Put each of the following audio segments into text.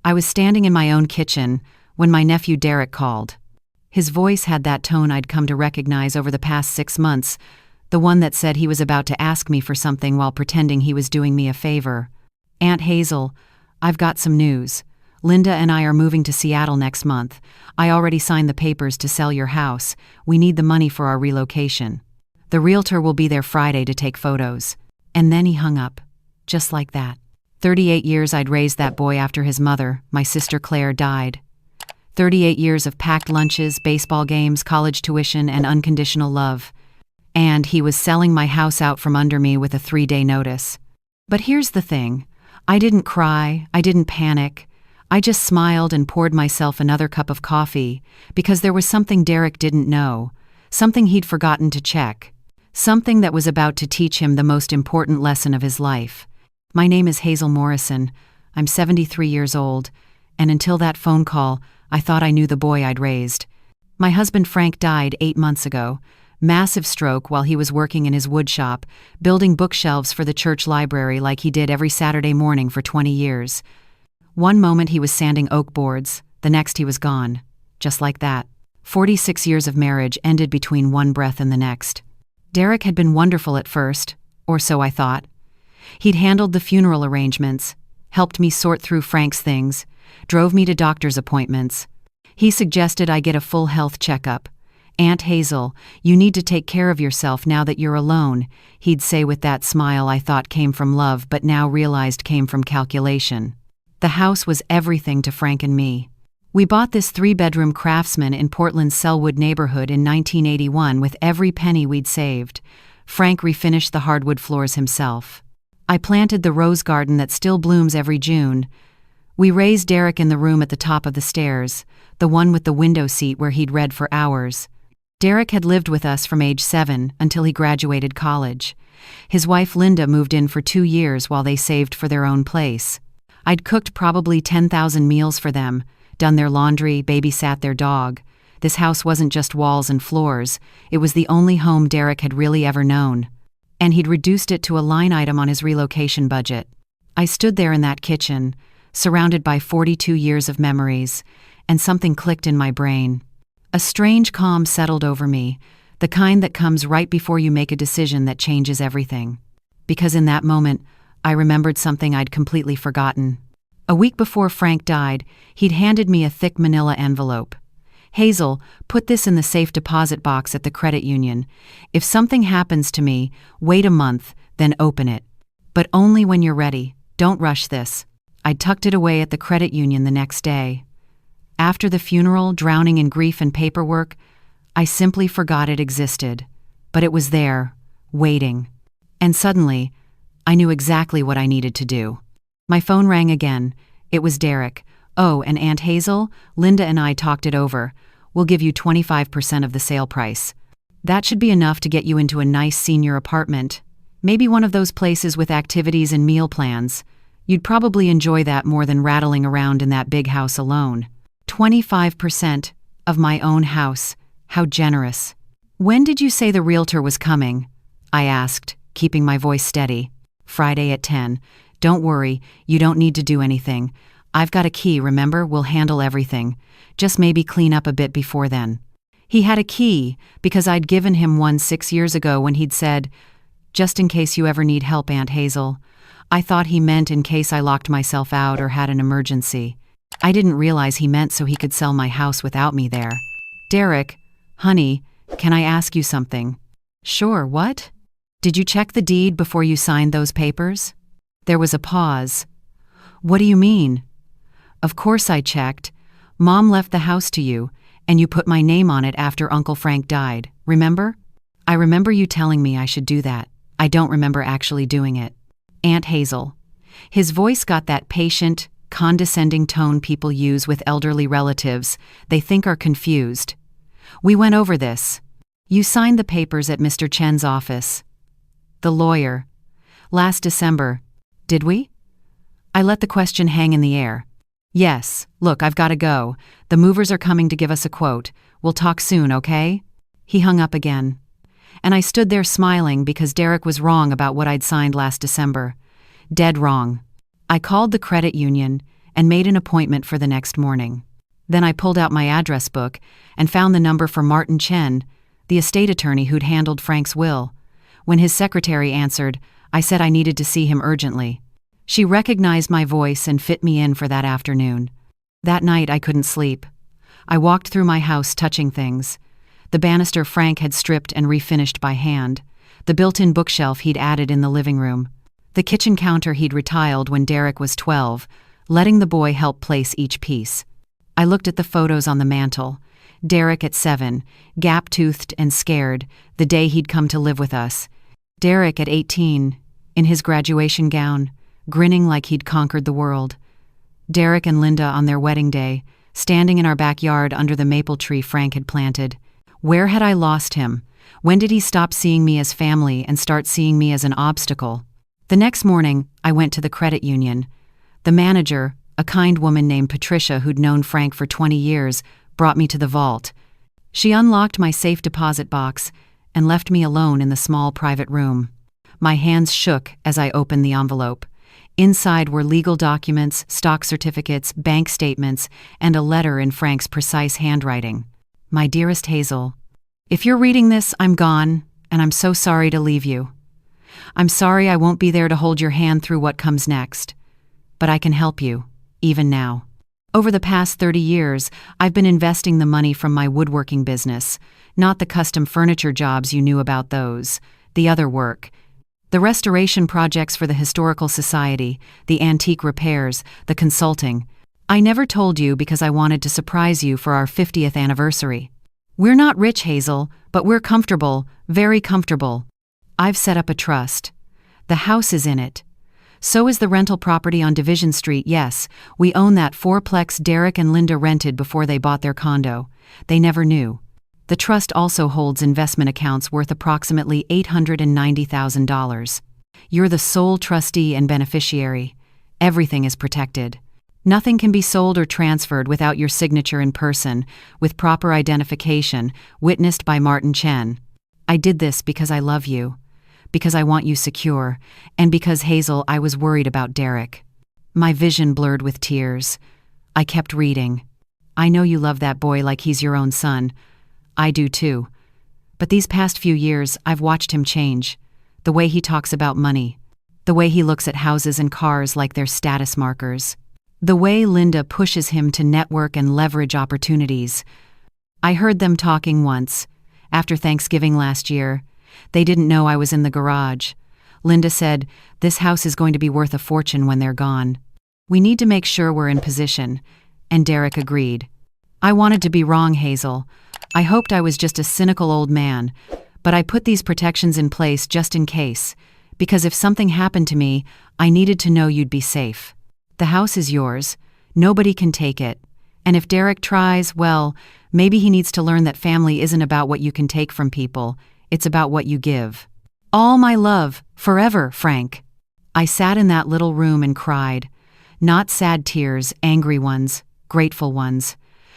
I was standing in my own kitchen when my nephew Derek called. His voice had that tone I'd come to recognize over the past 6 months, the one that said he was about to ask me for something while pretending he was doing me a favor. "Aunt Hazel, I've got some news. Linda and I are moving to Seattle next month. I already signed the papers to sell your house. We need the money for our relocation. The realtor will be there Friday to take photos." And then he hung up. Just like that. 38 years I'd raised that boy after his mother, my sister Claire, died. 38 years of packed lunches, baseball games, college tuition, and unconditional love. And he was selling my house out from under me with a 3-day notice. But here's the thing. I didn't cry, I didn't panic. I just smiled and poured myself another cup of coffee, because there was something Derek didn't know, something he'd forgotten to check, something that was about to teach him the most important lesson of his life. My name is Hazel Morrison. I'm 73 years old, and until that phone call, I thought I knew the boy I'd raised. My husband Frank died 8 months ago. Massive stroke while he was working in his wood shop, building bookshelves for the church library like he did every Saturday morning for 20 years. One moment he was sanding oak boards, the next he was gone. Just like that. 46 years of marriage ended between one breath and the next. Derek had been wonderful at first, or so I thought. He'd handled the funeral arrangements, helped me sort through Frank's things, drove me to doctor's appointments. He suggested I get a full health checkup. "Aunt Hazel, you need to take care of yourself now that you're alone," he'd say with that smile I thought came from love but now realized came from calculation. The house was everything to Frank and me. We bought this 3-bedroom Craftsman in Portland's Sellwood neighborhood in 1981 with every penny we'd saved. Frank refinished the hardwood floors himself. I planted the rose garden that still blooms every June. We raised Derek in the room at the top of the stairs, the one with the window seat where he'd read for hours. Derek had lived with us from age 7 until he graduated college. His wife Linda moved in for 2 years while they saved for their own place. I'd cooked probably 10,000 meals for them, done their laundry, babysat their dog. This house wasn't just walls and floors, it was the only home Derek had really ever known. And he'd reduced it to a line item on his relocation budget. I stood there in that kitchen, surrounded by 42 years of memories, and something clicked in my brain. A strange calm settled over me, the kind that comes right before you make a decision that changes everything. Because in that moment, I remembered something I'd completely forgotten. A week before Frank died, he'd handed me a thick manila envelope. "Hazel, put this in the safe deposit box at the credit union. If something happens to me, wait a month, then open it. But only when you're ready. Don't rush this." I tucked it away at the credit union the next day. After the funeral, drowning in grief and paperwork, I simply forgot it existed. But it was there, waiting. And suddenly, I knew exactly what I needed to do. My phone rang again. It was Derek. "Oh, and Aunt Hazel, Linda and I talked it over. We'll give you 25% of the sale price. That should be enough to get you into a nice senior apartment. Maybe one of those places with activities and meal plans. You'd probably enjoy that more than rattling around in that big house alone." 25% of my own house. How generous. "When did you say the realtor was coming?" I asked, keeping my voice steady. "Friday at 10. Don't worry, you don't need to do anything. I've got a key, remember? We'll handle everything. Just maybe clean up a bit before then." He had a key because I'd given him one 6 years ago when he'd said, "Just in case you ever need help, Aunt Hazel." I thought he meant in case I locked myself out or had an emergency. I didn't realize he meant so he could sell my house without me there. "Derek, honey, can I ask you something?" "Sure, what?" "Did you check the deed before you signed those papers?" There was a pause. "What do you mean?" "Of course I checked. Mom left the house to you, and you put my name on it after Uncle Frank died, remember?" "I remember you telling me I should do that. I don't remember actually doing it." "Aunt Hazel." His voice got that patient, condescending tone people use with elderly relatives they think are confused. "We went over this. You signed the papers at Mr. Chen's office. The lawyer. Last December. Did we?" I let the question hang in the air. "Yes, look, I've got to go. The movers are coming to give us a quote. We'll talk soon, okay?" He hung up again. And I stood there smiling because Derek was wrong about what I'd signed last December. Dead wrong. I called the credit union, and made an appointment for the next morning. Then I pulled out my address book and found the number for Martin Chen, the estate attorney who'd handled Frank's will. When his secretary answered, I said I needed to see him urgently. She recognized my voice and fit me in for that afternoon. That night I couldn't sleep. I walked through my house touching things. The banister Frank had stripped and refinished by hand. The built-in bookshelf he'd added in the living room. The kitchen counter he'd retiled when Derek was 12, letting the boy help place each piece. I looked at the photos on the mantel. Derek at 7, gap-toothed and scared, the day he'd come to live with us. Derek at 18, in his graduation gown, grinning like he'd conquered the world. Derek and Linda on their wedding day, standing in our backyard under the maple tree Frank had planted. Where had I lost him? When did he stop seeing me as family and start seeing me as an obstacle? The next morning, I went to the credit union. The manager, a kind woman named Patricia who'd known Frank for 20 years, brought me to the vault. She unlocked my safe deposit box and left me alone in the small private room. My hands shook as I opened the envelope. Inside were legal documents, stock certificates, bank statements, and a letter in Frank's precise handwriting. My dearest Hazel, if you're reading this, I'm gone, and I'm so sorry to leave you. I'm sorry I won't be there to hold your hand through what comes next. But I can help you, even now. Over the past 30 years, I've been investing the money from my woodworking business, not the custom furniture jobs you knew about those, the other work. The restoration projects for the Historical Society, the antique repairs, the consulting. I never told you because I wanted to surprise you for our 50th anniversary. We're not rich, Hazel, but we're comfortable, very comfortable. I've set up a trust. The house is in it. So is the rental property on Division Street, yes. We own that fourplex Derek and Linda rented before they bought their condo. They never knew. The trust also holds investment accounts worth approximately $890,000. You're the sole trustee and beneficiary. Everything is protected. Nothing can be sold or transferred without your signature in person, with proper identification, witnessed by Martin Chen. I did this because I love you, because I want you secure, and because, Hazel, I was worried about Derek. My vision blurred with tears. I kept reading. I know you love that boy like he's your own son. I do too. But these past few years, I've watched him change. The way he talks about money. The way he looks at houses and cars like they're status markers. The way Linda pushes him to network and leverage opportunities. I heard them talking once, after Thanksgiving last year. They didn't know I was in the garage. Linda said, "This house is going to be worth a fortune when they're gone. We need to make sure we're in position." And Derek agreed. I wanted to be wrong, Hazel. I hoped I was just a cynical old man, but I put these protections in place just in case, because if something happened to me, I needed to know you'd be safe. The house is yours. Nobody can take it. And if Derek tries, well, maybe he needs to learn that family isn't about what you can take from people. It's about what you give. All my love, forever, Frank. I sat in that little room and cried. Not sad tears, angry ones, grateful ones.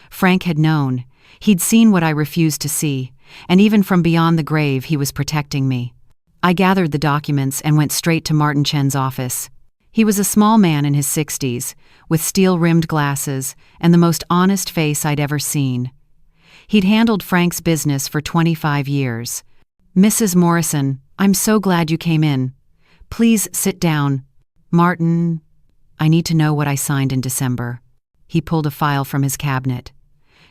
Frank had known. He'd seen what I refused to see, and even from beyond the grave he was protecting me. I gathered the documents and went straight to Martin Chen's office. He was a small man in his 60s, with steel-rimmed glasses and the most honest face I'd ever seen. He'd handled Frank's business for 25 years. "Mrs. Morrison, I'm so glad you came in. Please sit down. Martin, I need to know what I signed in December." He pulled a file from his cabinet.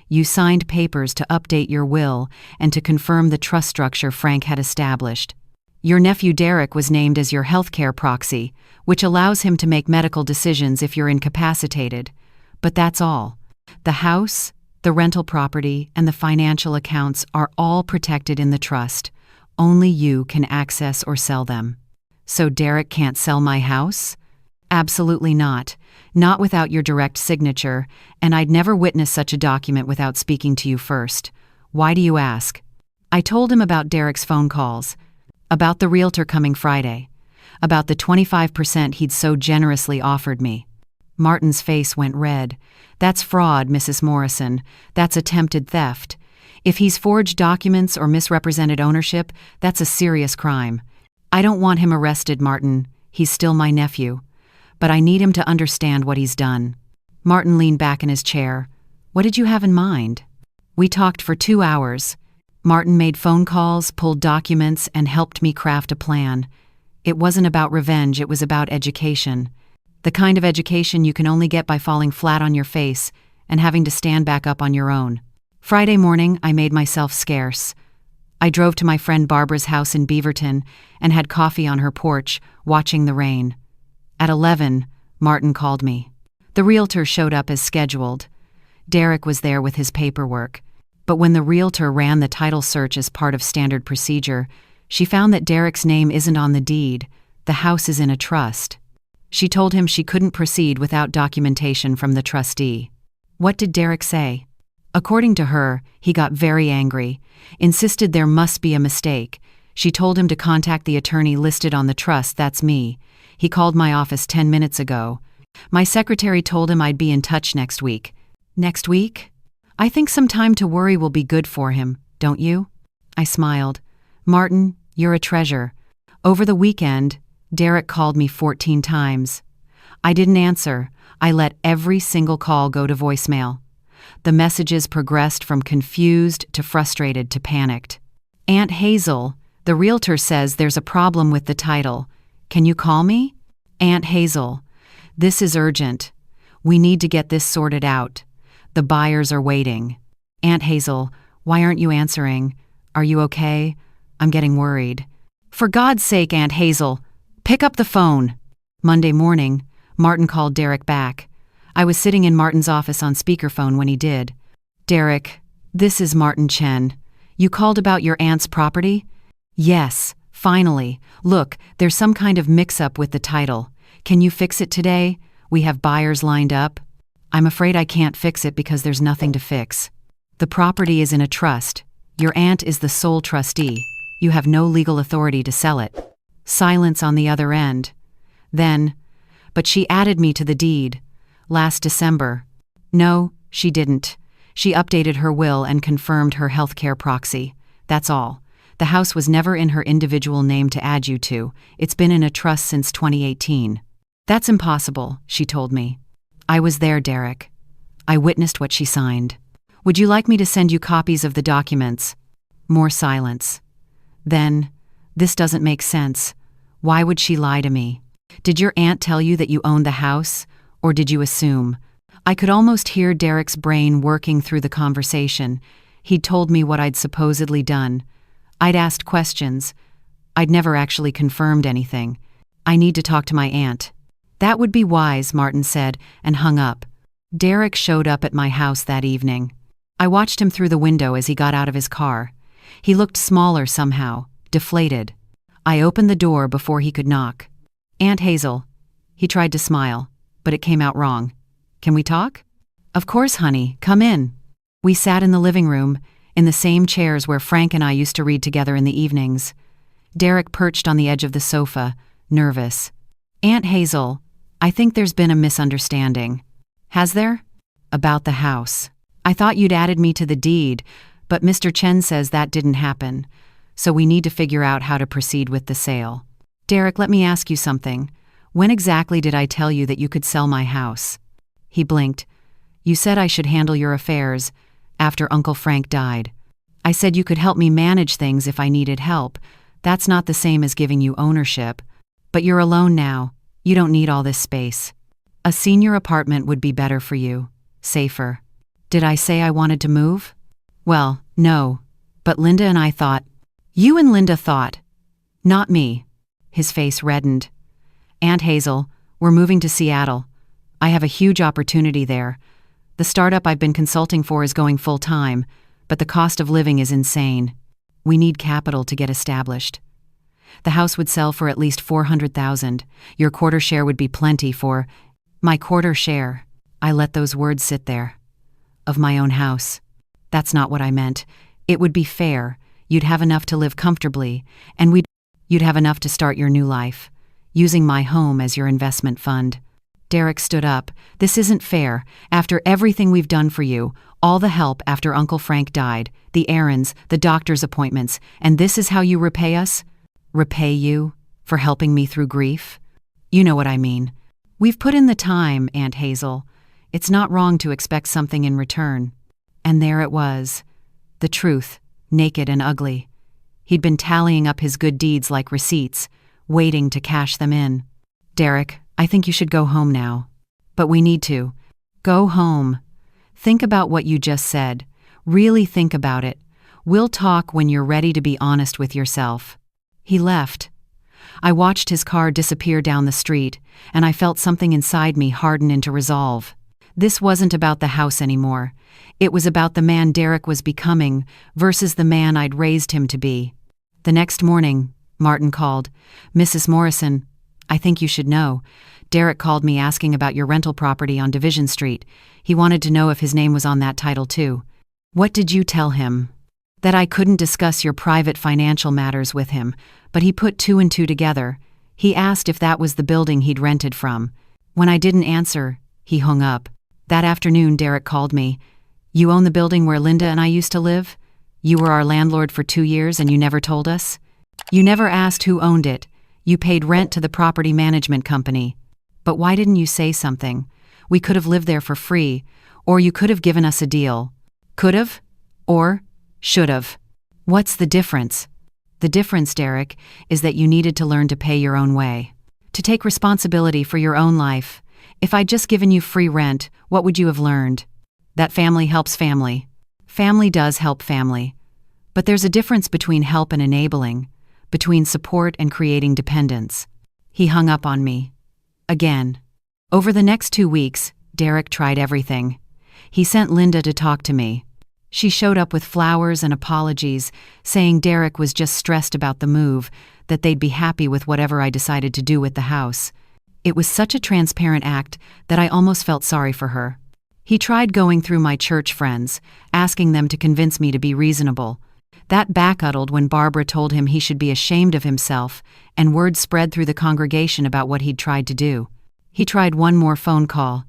"You signed papers to update your will and to confirm the trust structure Frank had established. Your nephew Derek was named as your healthcare proxy, which allows him to make medical decisions if you're incapacitated. But that's all. The house, the rental property, and the financial accounts are all protected in the trust. Only you can access or sell them." "So Derek can't sell my house?" "Absolutely not. Not without your direct signature, and I'd never witness such a document without speaking to you first. Why do you ask?" I told him about Derek's phone calls, about the realtor coming Friday, about the 25% he'd so generously offered me. Martin's face went red. "That's fraud, Mrs. Morrison. That's attempted theft. If he's forged documents or misrepresented ownership, that's a serious crime. I don't want him arrested, Martin. He's still my nephew. But I need him to understand what he's done." Martin leaned back in his chair. What did you have in mind? We talked for 2 hours. Martin made phone calls, pulled documents, and helped me craft a plan. It wasn't about revenge, it was about education. The kind of education you can only get by falling flat on your face and having to stand back up on your own. Friday morning, I made myself scarce. I drove to my friend Barbara's house in Beaverton and had coffee on her porch, watching the rain. At 11, Martin called me. The realtor showed up as scheduled. Derek was there with his paperwork. But when the realtor ran the title search as part of standard procedure, she found that Derek's name isn't on the deed. The house is in a trust. She told him she couldn't proceed without documentation from the trustee. What did Derek say? According to her, he got very angry, insisted there must be a mistake. She told him to contact the attorney listed on the trust, that's me. He called my office 10 minutes ago. My secretary told him I'd be in touch next week. Next week? I think some time to worry will be good for him, don't you? I smiled. Martin, you're a treasure. Over the weekend, Derek called me 14 times. I didn't answer. I let every single call go to voicemail. The messages progressed from confused to frustrated to panicked. Aunt Hazel, the realtor says there's a problem with the title. Can you call me? Aunt Hazel, this is urgent. We need to get this sorted out. The buyers are waiting. Aunt Hazel, why aren't you answering? Are you okay? I'm getting worried. For God's sake, Aunt Hazel, pick up the phone. Monday morning, Martin called Derek back. I was sitting in Martin's office on speakerphone when he did. Derek, this is Martin Chen. You called about your aunt's property? Yes, finally. Look, there's some kind of mix-up with the title. Can you fix it today? We have buyers lined up. I'm afraid I can't fix it because there's nothing to fix. The property is in a trust. Your aunt is the sole trustee. You have no legal authority to sell it. Silence on the other end. Then, but she added me to the deed. Last December. No, she didn't. She updated her will and confirmed her healthcare proxy. That's all. The house was never in her individual name to add you to. It's been in a trust since 2018. That's impossible, she told me. I was there, Derek. I witnessed what she signed. Would you like me to send you copies of the documents? More silence. Then, this doesn't make sense. Why would she lie to me? Did your aunt tell you that you owned the house, or did you assume? I could almost hear Derek's brain working through the conversation. He'd told me what I'd supposedly done. I'd asked questions. I'd never actually confirmed anything. I need to talk to my aunt. That would be wise, Martin said, and hung up. Derek showed up at my house that evening. I watched him through the window as he got out of his car. He looked smaller somehow, deflated. I opened the door before he could knock. Aunt Hazel. He tried to smile, but it came out wrong. Can we talk? Of course, honey, come in. We sat in the living room, in the same chairs where Frank and I used to read together in the evenings. Derek perched on the edge of the sofa, nervous. Aunt Hazel, I think there's been a misunderstanding. Has there? About the house. I thought you'd added me to the deed, but Mr. Chen says that didn't happen, so we need to figure out how to proceed with the sale. Derek, let me ask you something. When exactly did I tell you that you could sell my house? He blinked. You said I should handle your affairs after Uncle Frank died. I said you could help me manage things if I needed help. That's not the same as giving you ownership. But you're alone now. You don't need all this space. A senior apartment would be better for you. Safer. Did I say I wanted to move? Well, no. But Linda and I thought. You and Linda thought. Not me. His face reddened. Aunt Hazel, we're moving to Seattle. I have a huge opportunity there. The startup I've been consulting for is going full-time, but the cost of living is insane. We need capital to get established. The house would sell for at least $400,000. Your quarter share would be plenty for... My quarter share. I let those words sit there. Of my own house. That's not what I meant. It would be fair. You'd have enough to live comfortably, and you'd have enough to start your new life, using my home as your investment fund. Derek stood up. This isn't fair. After everything we've done for you, all the help after Uncle Frank died, the errands, the doctor's appointments, and this is how you repay us? Repay you? For helping me through grief? You know what I mean. We've put in the time, Aunt Hazel. It's not wrong to expect something in return. And there it was. The truth, naked and ugly. He'd been tallying up his good deeds like receipts, waiting to cash them in. Derek, I think you should go home now. But we need to. Go home. Think about what you just said. Really think about it. We'll talk when you're ready to be honest with yourself. He left. I watched his car disappear down the street, and I felt something inside me harden into resolve. This wasn't about the house anymore. It was about the man Derek was becoming versus the man I'd raised him to be. The next morning, Martin called. "Mrs. Morrison, I think you should know. Derek called me asking about your rental property on Division Street. He wanted to know if his name was on that title too." "What did you tell him?" "That I couldn't discuss your private financial matters with him, but he put two and two together. He asked if that was the building he'd rented from. When I didn't answer, he hung up. That afternoon, Derek called me. "You own the building where Linda and I used to live? You were our landlord for 2 years and you never told us? You never asked who owned it. You paid rent to the property management company. But why didn't you say something? We could have lived there for free, or you could have given us a deal. Could have? Or should have? What's the difference?" "The difference, Derek, is that you needed to learn to pay your own way. To take responsibility for your own life. If I'd just given you free rent, what would you have learned? That family helps family. Family does help family. But there's a difference between help and enabling, between support and creating dependence." He hung up on me. Again. Over the next 2 weeks, Derek tried everything. He sent Linda to talk to me. She showed up with flowers and apologies, saying Derek was just stressed about the move, that they'd be happy with whatever I decided to do with the house. It was such a transparent act that I almost felt sorry for her. He tried going through my church friends, asking them to convince me to be reasonable. That backhuddled when Barbara told him he should be ashamed of himself, and word spread through the congregation about what he'd tried to do. He tried one more phone call.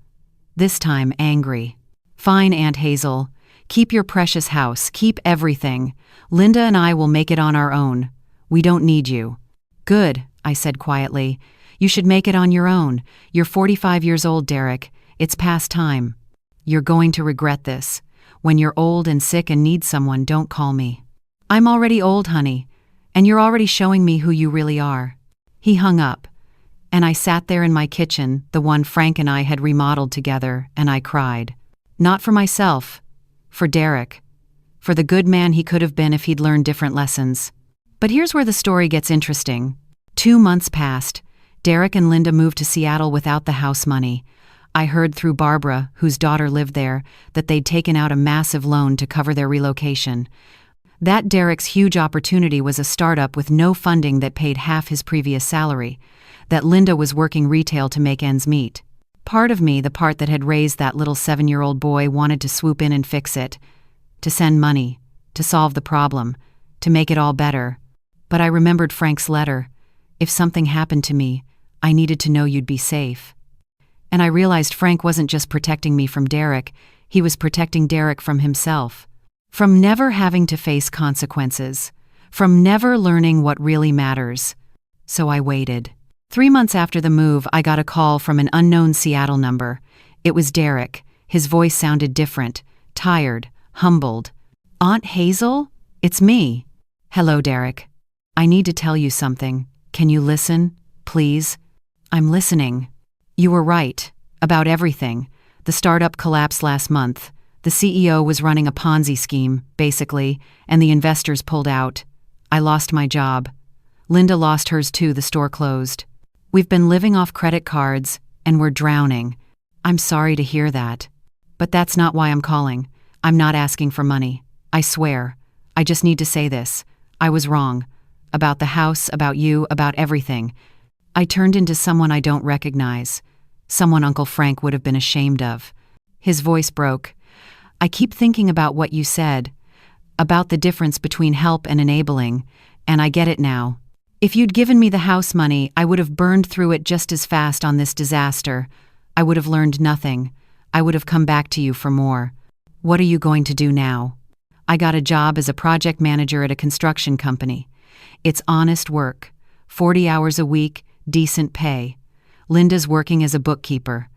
This time angry. "Fine, Aunt Hazel. Keep your precious house, keep everything. Linda and I will make it on our own. We don't need you." "Good," I said quietly. "You should make it on your own. You're 45 years old, Derek. It's past time. You're going to regret this. When you're old and sick and need someone, don't call me." "I'm already old, honey, and you're already showing me who you really are." He hung up, and I sat there in my kitchen, the one Frank and I had remodeled together, and I cried. Not for myself. For Derek. For the good man he could have been if he'd learned different lessons. But here's where the story gets interesting. 2 months passed. Derek and Linda moved to Seattle without the house money. I heard through Barbara, whose daughter lived there, that they'd taken out a massive loan to cover their relocation. That Derek's huge opportunity was a startup with no funding that paid half his previous salary. That Linda was working retail to make ends meet. Part of me, the part that had raised that little 7-year-old boy, wanted to swoop in and fix it. To send money. To solve the problem. To make it all better. But I remembered Frank's letter. If something happened to me, I needed to know you'd be safe. And I realized Frank wasn't just protecting me from Derek, he was protecting Derek from himself. From never having to face consequences. From never learning what really matters. So I waited. 3 months after the move, I got a call from an unknown Seattle number. It was Derek. His voice sounded different, tired, humbled. "Aunt Hazel? It's me." "Hello, Derek. I need to tell you something. Can you listen, please?" "I'm listening." "You were right. About everything. The startup collapsed last month. The CEO was running a Ponzi scheme, basically, and the investors pulled out. I lost my job. Linda lost hers too, the store closed. We've been living off credit cards, and we're drowning. I'm sorry to hear that. But that's not why I'm calling. I'm not asking for money. I swear. I just need to say this. I was wrong. About the house, about you, about everything. I turned into someone I don't recognize. Someone Uncle Frank would have been ashamed of." His voice broke. "I keep thinking about what you said. About the difference between help and enabling, and I get it now. If you'd given me the house money, I would have burned through it just as fast on this disaster. I would have learned nothing. I would have come back to you for more. What are you going to do now?" "I got a job as a project manager at a construction company. It's honest work. 40 hours a week, decent pay. Linda's working as a bookkeeper.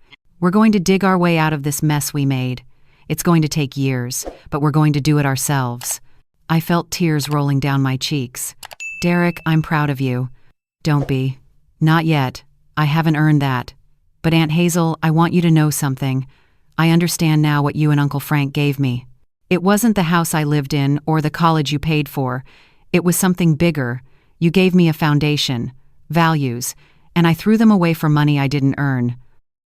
We're going to dig our way out of this mess we made. It's going to take years, but we're going to do it ourselves." I felt tears rolling down my cheeks. "Derek, I'm proud of you." "Don't be. Not yet. I haven't earned that. But Aunt Hazel, I want you to know something. I understand now what you and Uncle Frank gave me. It wasn't the house I lived in or the college you paid for. It was something bigger. You gave me a foundation, values, and I threw them away for money I didn't earn.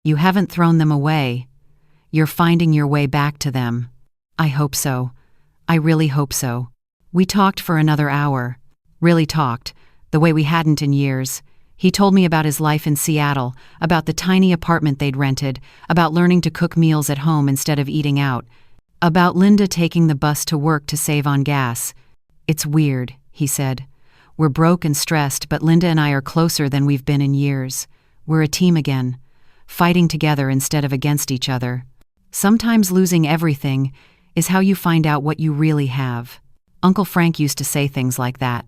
You haven't thrown them away. You're finding your way back to them." "I hope so. I really hope so." We talked for another hour. Really talked, the way we hadn't in years. He told me about his life in Seattle, about the tiny apartment they'd rented, about learning to cook meals at home instead of eating out, about Linda taking the bus to work to save on gas. "It's weird," he said. "We're broke and stressed, but Linda and I are closer than we've been in years. We're a team again, fighting together instead of against each other. Sometimes losing everything is how you find out what you really have." Uncle Frank used to say things like that.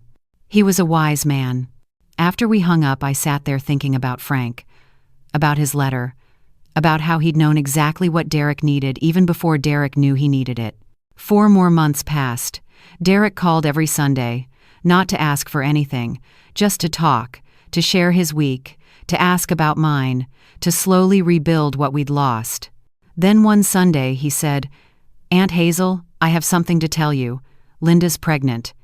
He was a wise man. After we hung up, I sat there thinking about Frank, about his letter, about how he'd known exactly what Derek needed even before Derek knew he needed it. 4 more months passed. Derek called every Sunday, not to ask for anything, just to talk, to share his week, to ask about mine, to slowly rebuild what we'd lost. Then one Sunday he said, "Aunt Hazel, I have something to tell you. Linda's pregnant."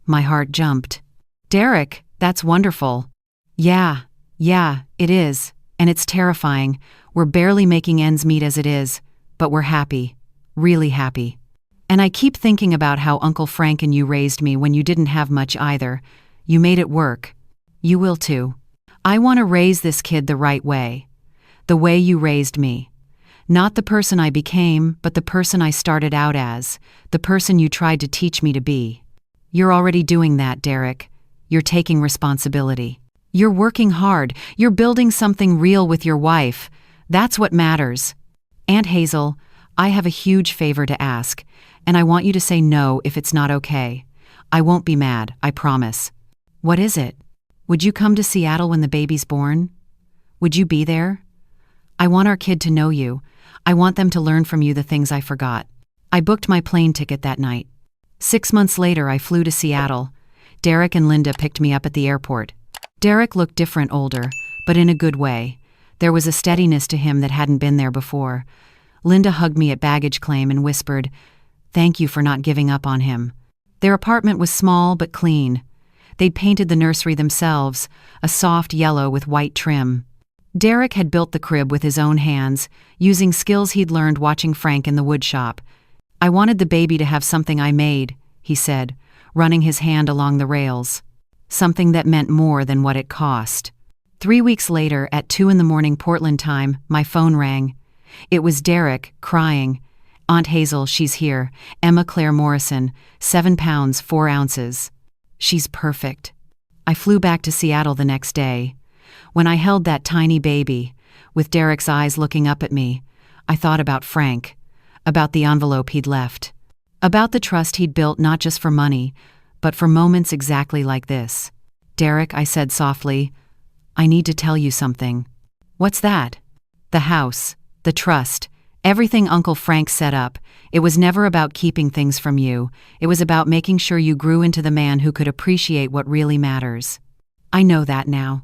My heart jumped. "Derek, that's wonderful." Yeah, it is. And it's terrifying. We're barely making ends meet as it is, but we're happy. Really happy. And I keep thinking about how Uncle Frank and you raised me when you didn't have much either. You made it work. You will too. I want to raise this kid the right way. The way you raised me. Not the person I became, but the person I started out as, the person you tried to teach me to be. You're already doing that, Derek. You're taking responsibility. You're working hard. You're building something real with your wife. That's what matters. Aunt Hazel, I have a huge favor to ask, and I want you to say no if it's not okay. I won't be mad, I promise. What is it? Would you come to Seattle when the baby's born? Would you be there? I want our kid to know you. I want them to learn from you the things I forgot. I booked my plane ticket that night. 6 months later, I flew to Seattle. Derek and Linda picked me up at the airport. Derek looked different, older, but in a good way. There was a steadiness to him that hadn't been there before. Linda hugged me at baggage claim and whispered, "Thank you for not giving up on him." Their apartment was small but clean. They'd painted the nursery themselves, a soft yellow with white trim. Derek had built the crib with his own hands, using skills he'd learned watching Frank in the wood shop. "I wanted the baby to have something I made," he said, running his hand along the rails. "Something that meant more than what it cost." 3 weeks later, at 2 a.m. Portland time, my phone rang. It was Derek, crying. "Aunt Hazel, she's here. Emma Claire Morrison, 7 pounds, 4 ounces. She's perfect." I flew back to Seattle the next day. When I held that tiny baby, with Derek's eyes looking up at me, I thought about Frank, about the envelope he'd left, about the trust he'd built not just for money, but for moments exactly like this. "Derek," I said softly, "I need to tell you something." "What's that?" "The house, the trust, everything Uncle Frank set up. It was never about keeping things from you. It was about making sure you grew into the man who could appreciate what really matters. I know that now.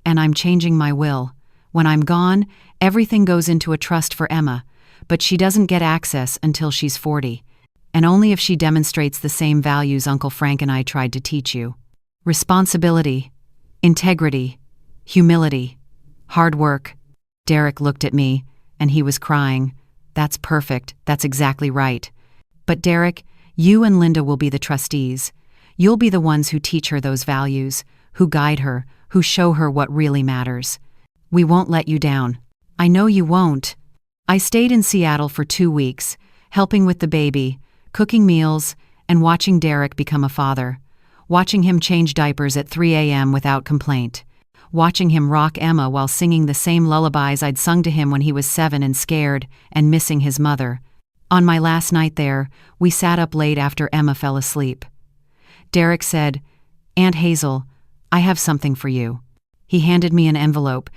And I'm changing my will. When I'm gone, everything goes into a trust for Emma, but she doesn't get access until she's 40. And only if she demonstrates the same values Uncle Frank and I tried to teach you. Responsibility, integrity, humility, hard work." Derek looked at me, and he was crying. "That's perfect. That's exactly right. But Derek, you and Linda will be the trustees. You'll be the ones who teach her those values, who guide her, who show her what really matters. We won't let you down. I know you won't." I stayed in Seattle for 2 weeks, helping with the baby, cooking meals, and watching Derek become a father. Watching him change diapers at 3 a.m. without complaint. Watching him rock Emma while singing the same lullabies I'd sung to him when he was 7 and scared and missing his mother. On my last night there, we sat up late after Emma fell asleep. Derek said, "Aunt Hazel, I have something for you." He handed me an envelope.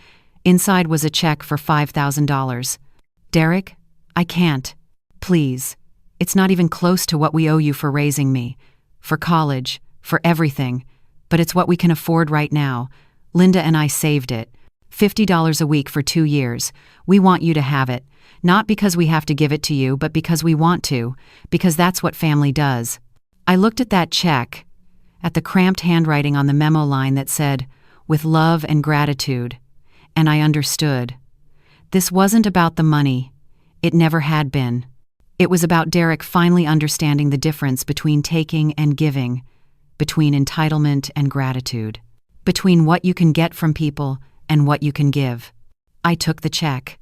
Inside was a check for $5,000. Derek, I can't. Please. It's not even close to what we owe you for raising me, for college, for everything, but it's what we can afford right now. Linda and I saved it. $50 a week for 2 years. We want you to have it, not because we have to give it to you, but because we want to, because that's what family does. I looked at that check, at the cramped handwriting on the memo line that said, "With love and gratitude," and I understood. This wasn't about the money. It never had been. It was about Derek finally understanding the difference between taking and giving, between entitlement and gratitude, between what you can get from people and what you can give. I took the check.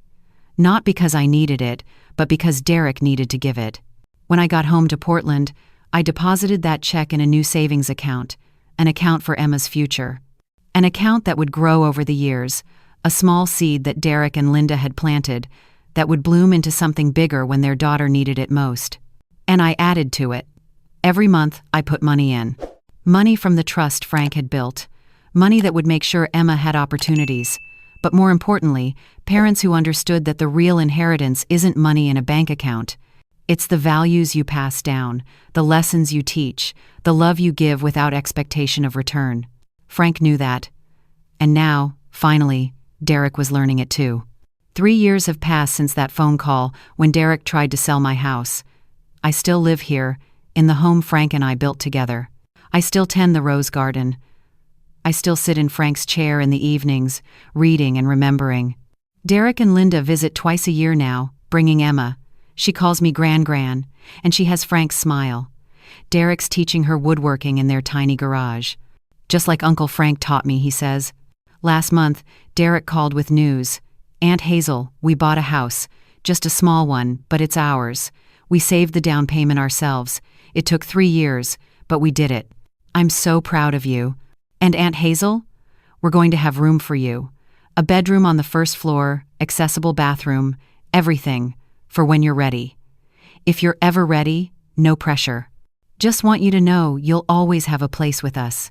Not because I needed it, but because Derek needed to give it. When I got home to Portland, I deposited that check in a new savings account, an account for Emma's future. An account that would grow over the years, a small seed that Derek and Linda had planted, that would bloom into something bigger when their daughter needed it most. And I added to it. Every month, I put money in. Money from the trust Frank had built. Money that would make sure Emma had opportunities. But more importantly, parents who understood that the real inheritance isn't money in a bank account. It's the values you pass down, the lessons you teach, the love you give without expectation of return. Frank knew that. And now, finally, Derek was learning it too. 3 years have passed since that phone call when Derek tried to sell my house. I still live here, in the home Frank and I built together. I still tend the rose garden. I still sit in Frank's chair in the evenings, reading and remembering. Derek and Linda visit twice a year now, bringing Emma. She calls me Gran, and she has Frank's smile. Derek's teaching her woodworking in their tiny garage. Just like Uncle Frank taught me, he says. Last month, Derek called with news. Aunt Hazel, we bought a house. Just a small one, but it's ours. We saved the down payment ourselves. It took 3 years, but we did it. I'm so proud of you. And Aunt Hazel? We're going to have room for you. A bedroom on the first floor, accessible bathroom, everything, for when you're ready. If you're ever ready, no pressure. Just want you to know you'll always have a place with us.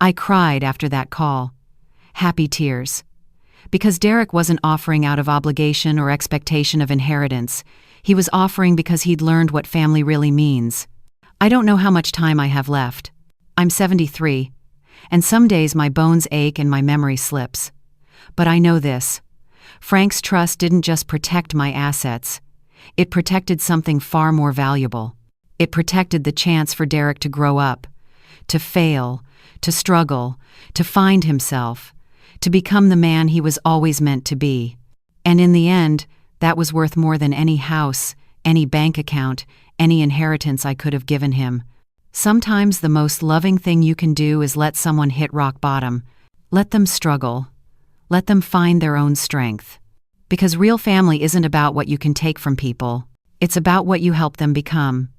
I cried after that call. Happy tears. Because Derek wasn't offering out of obligation or expectation of inheritance. He was offering because he'd learned what family really means. I don't know how much time I have left. I'm 73, and some days my bones ache and my memory slips. But I know this. Frank's trust didn't just protect my assets. It protected something far more valuable. It protected the chance for Derek to grow up, to fail, to struggle, to find himself, to become the man he was always meant to be. And in the end, that was worth more than any house, any bank account, any inheritance I could have given him. Sometimes the most loving thing you can do is let someone hit rock bottom. Let them struggle. Let them find their own strength. Because real family isn't about what you can take from people. It's about what you help them become.